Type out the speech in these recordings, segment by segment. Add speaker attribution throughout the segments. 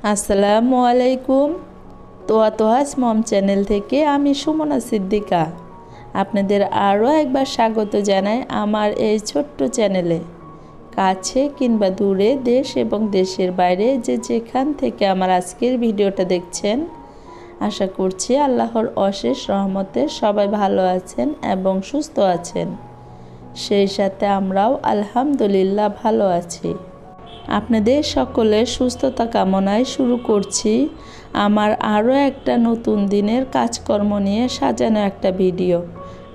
Speaker 1: আসসালামু আলাইকুম। তোয়াস মম চ্যানেল থেকে আমি সুমনা সিদ্দিকা আপনাদের আরও একবার স্বাগত জানাই আমার এই ছোট্ট চ্যানেলে। কাছে কিংবা দূরে, দেশ এবং দেশের বাইরে যে যেখান থেকে আমার আজকের ভিডিওটা দেখছেন, আশা করছি আল্লাহর অশেষ রহমতে সবাই ভালো আছেন এবং সুস্থ আছেন। সেই সাথে আমরাও আলহামদুলিল্লাহ ভালো আছি। আপনাদের সকলের সুস্থতা কামনায় শুরু করছি আমার আরও একটা নতুন দিনের কাজকর্ম নিয়ে সাজানো একটা ভিডিও।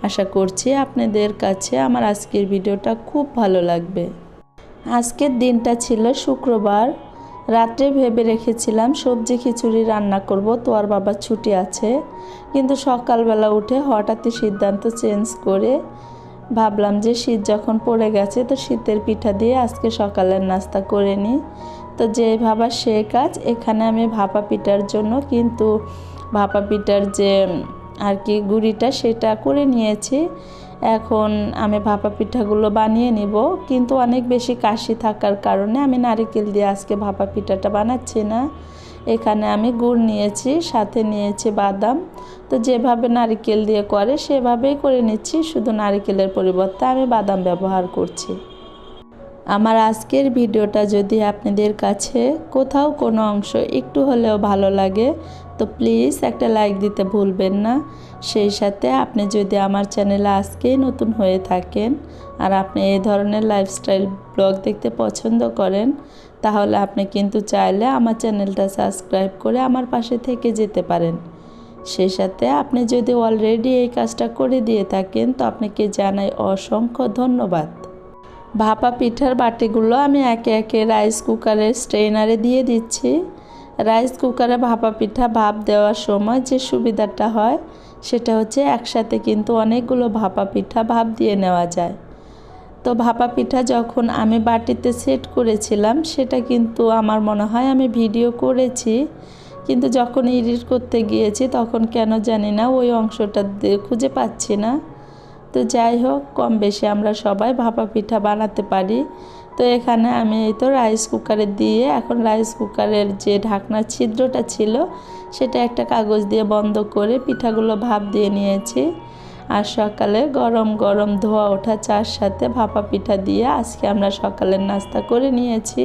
Speaker 1: আশা করছি আপনাদের কাছে আমার আজকের ভিডিওটা খুব ভালো লাগবে। আজকের দিনটা ছিল শুক্রবার। রাত্রে ভেবে রেখেছিলাম সবজি খিচুড়ি রান্না করব, তোয়ার বাবার ছুটি আছে, কিন্তু সকালবেলা উঠে হঠাৎই সিদ্ধান্ত চেঞ্জ করে ভাবলাম যে শীত যখন পড়ে গেছে তো শীতের পিঠা দিয়ে আজকে সকালের নাস্তা করে নিই। তো যে ভাবা সে কাজ। এখানে আমি ভাপা পিঠার জন্য কিন্তু ভাপা পিঠার যে গুঁড়িটা সেটা করে নিয়েছি। এখন আমি ভাপা পিঠাগুলো বানিয়ে নিব, কিন্তু অনেক বেশি কাশি থাকার কারণে আমি নারকেল দিয়ে আজকে ভাপা পিঠাটা বানাচ্ছি না। এখানে আমি গুড় নিয়েছি, সাথে নিয়েছি বাদাম। তো যেভাবে নারকেল দিয়ে করে সেভাবেই করে নিচ্ছি, শুধু নারকেলের পরিবর্তে আমি বাদাম ব্যবহার করছি। আমার আজকের ভিডিওটা যদি আপনাদের কাছে কোথাও কোনো অংশ একটু হলেও ভালো লাগে তো প্লিজ একটা লাইক দিতে ভুলবেন না। সেই সাথে আপনি যদি আমার চ্যানেলে আজকেই নতুন হয়ে থাকেন আর আপনি এই ধরনের লাইফস্টাইল ব্লগ দেখতে পছন্দ করেন, তাহলে আপনি কিন্তু চাইলে আমার চ্যানেলটা সাবস্ক্রাইব করে আমার পাশে থেকে যেতে পারেন। সেই সাথে আপনি যদি অলরেডি এই কাজটা করে দিয়ে থাকেন তো আপনাকে জানাই অসংখ্য ধন্যবাদ। ভাপা পিঠার বাটিগুলো আমি একে একে রাইস কুকারের স্ট্রেনারে দিয়ে দিচ্ছি। রাইস কুকারে ভাপা পিঠা ভাপ দেওয়ার সময় যে সুবিধাটা হয় সেটা হচ্ছে একসাথে কিন্তু অনেকগুলো ভাপা পিঠা ভাপ দিয়ে নেওয়া যায়। তো ভাপা পিঠা যখন আমি বাটিতে সেট করেছিলাম সেটা কিন্তু আমার মনে হয় আমি ভিডিও করেছি, কিন্তু যখন এডিট করতে গিয়েছি তখন কেন জানি না ওই অংশটা খুঁজে পাচ্ছি না। তো যাই হোক, কম বেশি আমরা সবাই ভাপা পিঠা বানাতে পারি। তো এখানে আমি এই তো রাইস কুকারে দিয়ে এখন রাইস কুকারের যে ঢাকনার ছিদ্রটা ছিল সেটা একটা কাগজ দিয়ে বন্ধ করে পিঠাগুলো ভাপ দিয়ে নিয়েছি। আর সকালে গরম গরম ধোয়া ওঠা চার সাথে ভাপা পিঠা দিয়ে আজকে আমরা সকালের নাস্তা করে নিয়েছি।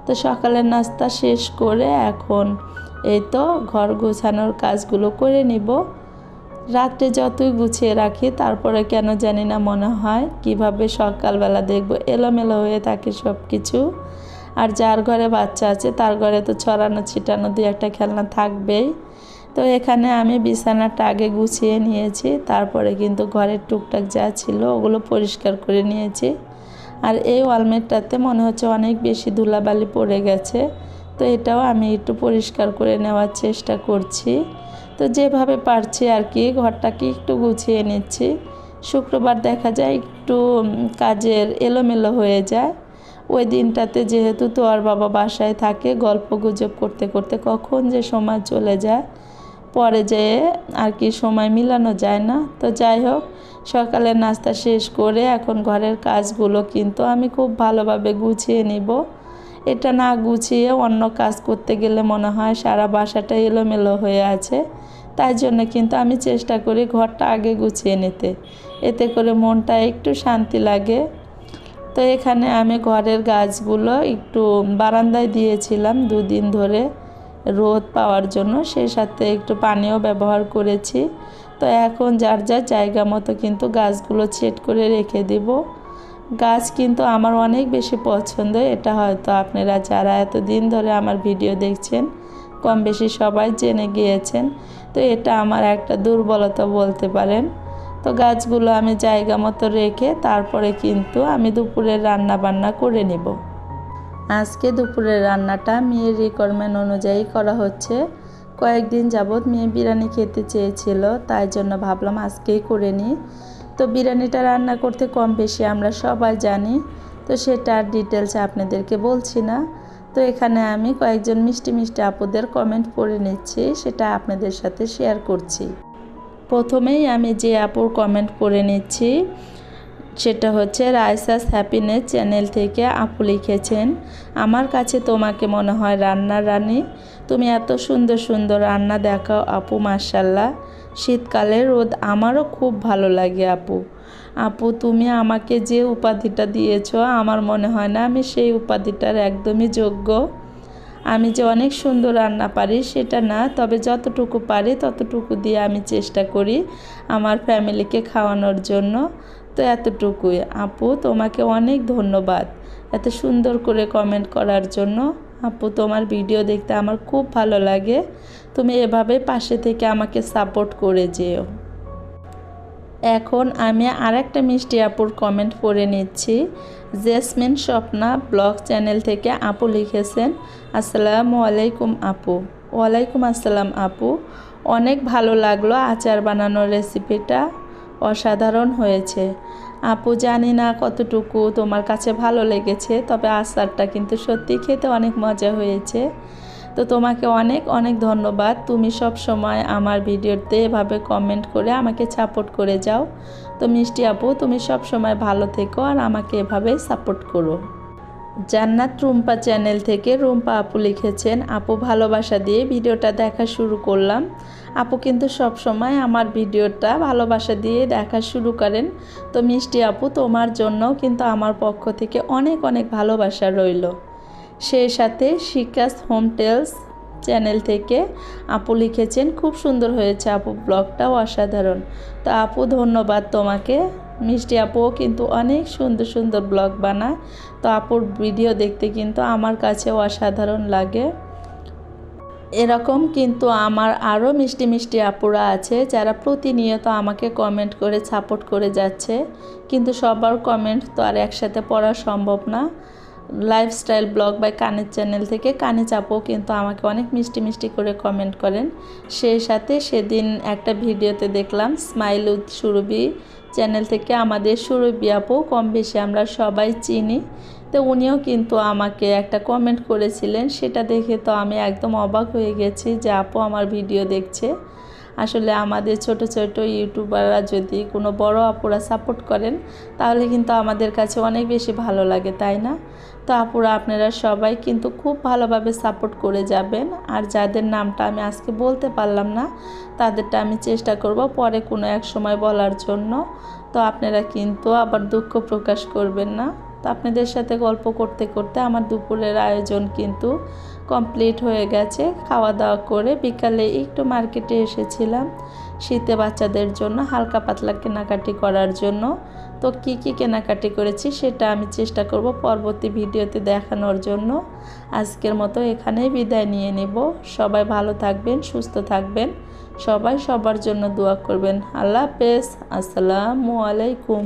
Speaker 1: তো সকালের নাস্তা শেষ করে এখন এই তো ঘর গোছানোর কাজগুলো করে নিব। রাত্রে যতই গুছিয়ে রাখি তারপরে কেন জানি না মনে হয় কিভাবে সকালবেলা দেখব এলোমেলো হয়ে থাকে সব কিছু। আর যার ঘরে বাচ্চা আছে তার ঘরে তো ছড়ানো ছিটানো দুই একটা খেলনা থাকবেই। তো এখানে আমি বিছানাটা আগে গুছিয়ে নিয়েছি, তারপরে কিন্তু ঘরের টুকটাক যা ছিল ওগুলো পরিষ্কার করে নিয়েছি। আর এই ওয়ালমেটটাতে মনে হচ্ছে অনেক বেশি ধুলাবালি পড়ে গেছে, তো এটাও আমি একটু পরিষ্কার করে নেওয়ার চেষ্টা করছি। তো যেভাবে পারছি ঘরটাকে একটু গুছিয়ে নিচ্ছি। শুক্রবার দেখা যায় একটু কাজের এলোমেলো হয়ে যায়। ওই দিনটাতে যেহেতু তোয়ার বাবা বাসায় থাকে, গল্প গুজব করতে করতে কখন যে সময় চলে যায় পরে যেয়ে সময় মিলানো যায় না। তো যাই হোক, সকালের নাস্তা শেষ করে এখন ঘরের কাজগুলো কিন্তু আমি খুব ভালোভাবে গুছিয়ে নিব। এটা না গুছিয়ে অন্য কাজ করতে গেলে মনে হয় সারা বাসাটা এলোমেলো হয়ে আছে। তাই জন্য কিন্তু আমি চেষ্টা করি ঘরটা আগে গুছিয়ে নিতে, এতে করে মনটা একটু শান্তি লাগে। তো এখানে আমি ঘরের গাছগুলো একটু বারান্দায় দিয়েছিলাম দুদিন ধরে রোদ পাওয়ার জন্য, সেই সাথে একটু পানিও ব্যবহার করেছি। তো এখন যার যার জায়গা মতো কিন্তু গাছগুলো সেট করে রেখে দিব। গাছ কিন্তু আমার অনেক বেশি পছন্দ, এটা হয়তো আপনারা যারা এতদিন ধরে আমার ভিডিও দেখছেন কম বেশি সবাই জেনে গিয়েছেন। তো এটা আমার একটা দুর্বলতা বলতে পারেন। তো গাছগুলো আমি জায়গা মতো রেখে তারপরে কিন্তু আমি দুপুরের রান্না বান্না করে নিব। আজকে দুপুরের রান্নাটা মেয়ের রিকোয়ারমেন্ট অনুযায়ী করা হচ্ছে। কয়েকদিন যাবৎ মেয়ে বিরিয়ানি খেতে চেয়েছিল, তাই জন্য ভাবলাম আজকেই করে নিই। তো বিরিয়ানিটা রান্না করতে কম বেশি আমরা সবাই জানি, তো সেটার ডিটেলস আপনাদেরকে বলছি না। তো এখানে আমি কয়েকজন মিষ্টি মিষ্টি আপুদের কমেন্ট পড়ে নিচ্ছি, সেটা আপনাদের সাথে শেয়ার করছি। প্রথমেই আমি যে আপুর কমেন্ট পড়ে নিচ্ছি, সেটা হচ্ছে রাইসাস হ্যাপিনেস চ্যানেল থেকে আপু লিখেছেন, আমার কাছে তোমাকে মনে হয় রান্নার রানী। তুমি এত সুন্দর সুন্দর রান্না দেখাও আপু, মাশাল্লাহ। শীতকালে রোদ আমারও খুব ভালো লাগে আপু। আপু তুমি আমাকে যে উপাধিটা দিয়েছো আমার মনে হয় না আমি সেই উপাধিটার একদমই যোগ্য। আমি যে অনেক সুন্দর রান্না পারি সেটা না, তবে যতটুকু পারি ততটুকু দিয়ে আমি চেষ্টা করি আমার ফ্যামিলিকে খাওয়ানোর জন্য। তো এতটুকুই আপু, তোমাকে অনেক ধন্যবাদ এত সুন্দর করে কমেন্ট করার জন্য। আপু তোমার ভিডিও দেখতে আমার খুব ভালো লাগে, তুমি এভাবে পাশে থেকে আমাকে সাপোর্ট করে যেও। এখন আমি আরেকটা মিষ্টি আপুর কমেন্ট পড়ে নিচ্ছি। জেসমিন স্বপ্না ব্লগ চ্যানেল থেকে আপু লিখেছেন, আসসালামু আলাইকুম আপু। ওয়ালাইকুম আসসালাম আপু, অনেক ভালো লাগলো আচার বানানোর রেসিপিটা, অসাধারণ হয়েছে আপু। জানি না কতটুকু তোমার কাছে ভালো লেগেছে, তবে আচারটা কিন্তু সত্যি খেতে অনেক মজা হয়েছে। তো তোমাকে অনেক অনেক ধন্যবাদ, তুমি সব সময় আমার ভিডিওতে এভাবে কমেন্ট করে আমাকে সাপোর্ট করে যাও। তো মিষ্টি আপু তুমি সব সময় ভালো থেকো আর আমাকে এভাবে সাপোর্ট করো। জান্নাত রুম্পা চ্যানেল থেকে রুম্পা আপু লিখেছেন, আপু ভালোবাসা দিয়ে ভিডিওটা দেখা শুরু করলাম। আপু কিন্তু সব সময় আমার ভিডিওটা ভালোবাসা দিয়ে দেখা শুরু করেন। তো মিষ্টি আপু তোমার জন্য কিন্তু আমার পক্ষ থেকে অনেক অনেক ভালোবাসা রইল। সেই সাথে শিকাস হোম টেলস চ্যানেল থেকে আপু লিখেছেন, খুব সুন্দর হয়েছে আপু, ব্লগটাও অসাধারণ। তো আপু ধন্যবাদ তোমাকে। মিষ্টি আপুও কিন্তু অনেক সুন্দর সুন্দর ব্লগ বানায়। তো আপুর ভিডিও দেখতে কিন্তু আমার কাছেও অসাধারণ লাগে। এরকম কিন্তু আমার আরও মিষ্টি মিষ্টি আপুরা আছে যারা প্রতিনিয়ত আমাকে কমেন্ট করে সাপোর্ট করে যাচ্ছে, কিন্তু সবার কমেন্ট তো আর একসাথে পড়া সম্ভব না। লাইফস্টাইল ব্লগ বাই কানের চ্যানেল থেকে কানিজ আপু কিন্তু আমাকে অনেক মিষ্টি মিষ্টি করে কমেন্ট করেন। সেই সাথে সেদিন একটা ভিডিওতে দেখলাম স্মাইল উইথ সুরভি চ্যানেল থেকে আমাদের সুরভি আপু, কম বেশি আমরা সবাই চিনি। তো উনিও কিন্তু আমাকে একটা কমেন্ট করেছিলেন, সেটা দেখে তো আমি একদম অবাক হয়ে গেছি যে আপু আমার ভিডিও দেখছে। আসলে আমাদের ছোট ছোট ইউটিউবাররা যদি কোনো বড় আপুরা সাপোর্ট করেন তাহলে কিন্তু আমাদের কাছে অনেক বেশি ভালো লাগে, তাই না? তো আপুরা আপনারা সবাই কিন্তু খুব ভালোভাবে সাপোর্ট করে যাবেন। আর যাদের নামটা আমি আজকে বলতে পারলাম না তাদেরটা আমি চেষ্টা করব পরে কোনো এক সময় বলার জন্য। তো আপনারা কিন্তু আবার দুঃখ প্রকাশ করবেন না। তো আপনাদের সাথে গল্প করতে করতে আমার দুপুরের আয়োজন কিন্তু কমপ্লিট হয়ে গেছে। খাওয়া দাওয়া করে বিকালে একটু মার্কেটে এসেছিলাম শীতে বাচ্চাদের জন্য হালকা পাতলা কেনাকাটি করার জন্য। তো কি কি কেনাকাটি করেছি সেটা আমি চেষ্টা করব পরবর্তী ভিডিওতে দেখানোর জন্য। আজকের মতো এখানেই বিদায় নিয়ে নেব। সবাই ভালো থাকবেন, সুস্থ থাকবেন, সবাই সবার জন্য দোয়া করবেন। আল্লাহ হাফেজ, আসসালামু আলাইকুম।